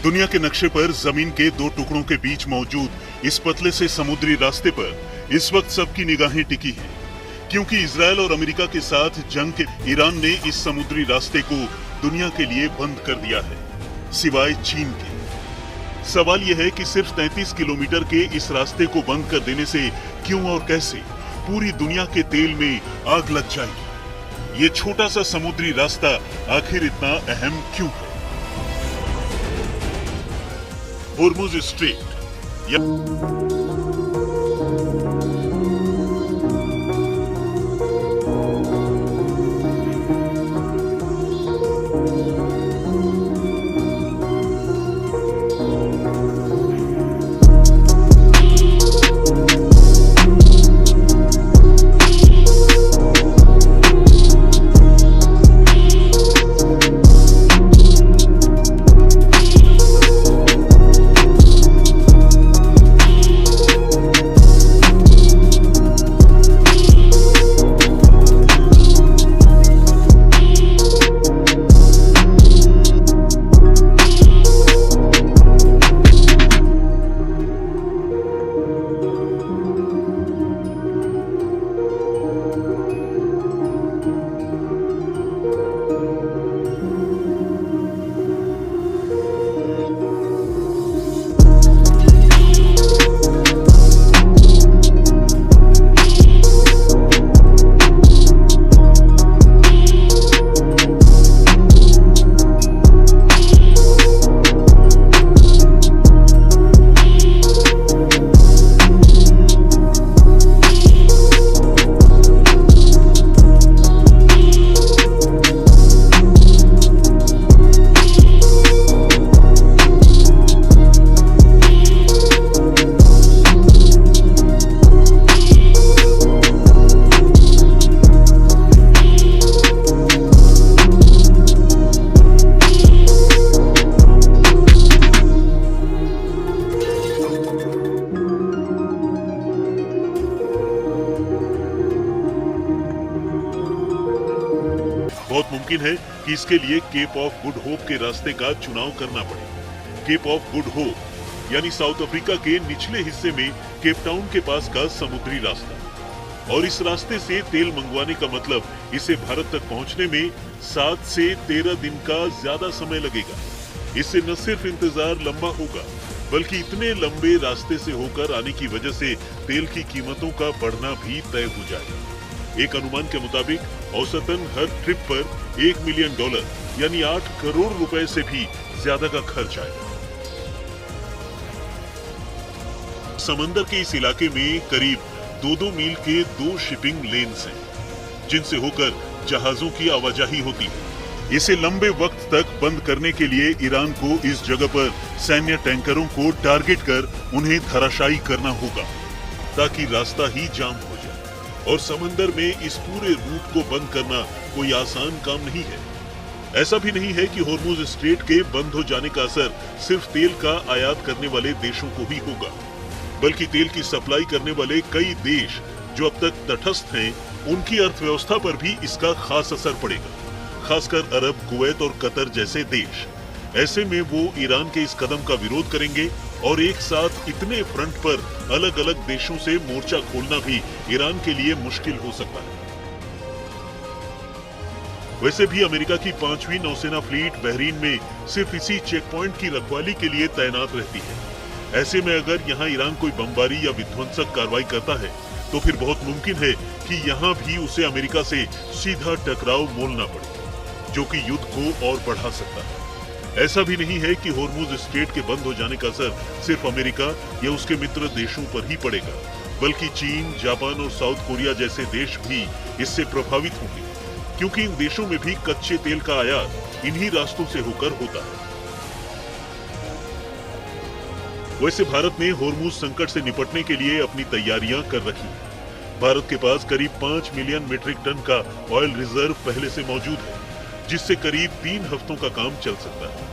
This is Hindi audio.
दुनिया के नक्शे पर जमीन के दो टुकड़ों के बीच मौजूद इस पतले से समुद्री रास्ते पर इस वक्त सबकी निगाहें टिकी हैं, क्योंकि इजरायल और अमेरिका के साथ जंग के ईरान ने इस समुद्री रास्ते को दुनिया के लिए बंद कर दिया है, सिवाय चीन के। सवाल यह है कि सिर्फ 33 किलोमीटर के इस रास्ते को बंद कर देने से क्यों और कैसे पूरी दुनिया के तेल में आग लग जाएगी। ये छोटा सा समुद्री रास्ता आखिर इतना अहम क्यों है? होर्मुज स्ट्रेट बहुत मुमकिन है कि इसके लिए केप ऑफ गुड होप के रास्ते का चुनाव करना पड़े। केप ऑफ गुड होप यानी साउथ अफ्रीका के निचले हिस्से में केप टाउन के पास का समुद्री रास्ता, और इस रास्ते से तेल मंगवाने का मतलब इसे भारत तक पहुंचने में 7 से 13 दिन का ज्यादा समय लगेगा। इससे न सिर्फ इंतजार लंबा होगा, बल्कि इतने लंबे रास्ते से होकर आने की वजह से तेल की कीमतों का बढ़ना भी तय हो जाएगा। एक अनुमान के मुताबिक औसतन हर ट्रिप पर $1 मिलियन यानी 8 करोड़ रुपए से भी ज्यादा का खर्च आएगा। समंदर के इस इलाके में करीब 2-2 मील के 2 शिपिंग लेन्स हैं, जिनसे होकर जहाजों की आवाजाही होती है। इसे लंबे वक्त तक बंद करने के लिए ईरान को इस जगह पर सैन्य टैंकरों को टारगेट कर उन्हें धराशायी करना होगा, ताकि रास्ता ही जाम हो जाए। और समंदर में इस पूरे रूट को बंद करना कोई आसान काम नहीं है। ऐसा भी नहीं है कि होर्मुज स्ट्रेट के बंद हो जाने का असर सिर्फ तेल का आयात करने वाले देशों को ही होगा, बल्कि तेल की सप्लाई करने वाले कई देश जो अब तक तटस्थ हैं, उनकी अर्थव्यवस्था पर भी इसका खास असर पड़ेगा, खासकर अरब, कुवैत और कतर जैसे देश। ऐसे में वो ईरान के इस कदम का विरोध करेंगे और एक साथ इतने फ्रंट पर अलग अलग देशों से मोर्चा खोलना भी ईरान के लिए मुश्किल हो सकता है। वैसे भी अमेरिका की 5वीं नौसेना फ्लीट बहरीन में सिर्फ इसी चेक पॉइंट की रखवाली के लिए तैनात रहती है। ऐसे में अगर यहाँ ईरान कोई बमबारी या विध्वंसक कार्रवाई करता है, तो फिर बहुत मुमकिन है कि यहाँ भी उसे अमेरिका से सीधा टकराव मोलना पड़े, जो कि युद्ध को और बढ़ा सकता है। ऐसा भी नहीं है कि होर्मुज स्ट्रेट के बंद हो जाने का असर सिर्फ अमेरिका या उसके मित्र देशों पर ही पड़ेगा, बल्कि चीन, जापान और साउथ कोरिया जैसे देश भी इससे प्रभावित होंगे, क्योंकि इन देशों में भी कच्चे तेल का आयात इन्हीं रास्तों से होकर होता है। वैसे भारत ने होर्मुज संकट से निपटने के लिए अपनी तैयारियां कर रखी है। भारत के पास करीब 5 मिलियन मीट्रिक टन का ऑयल रिजर्व पहले से मौजूद है, जिससे करीब 3 हफ्तों का काम चल सकता है।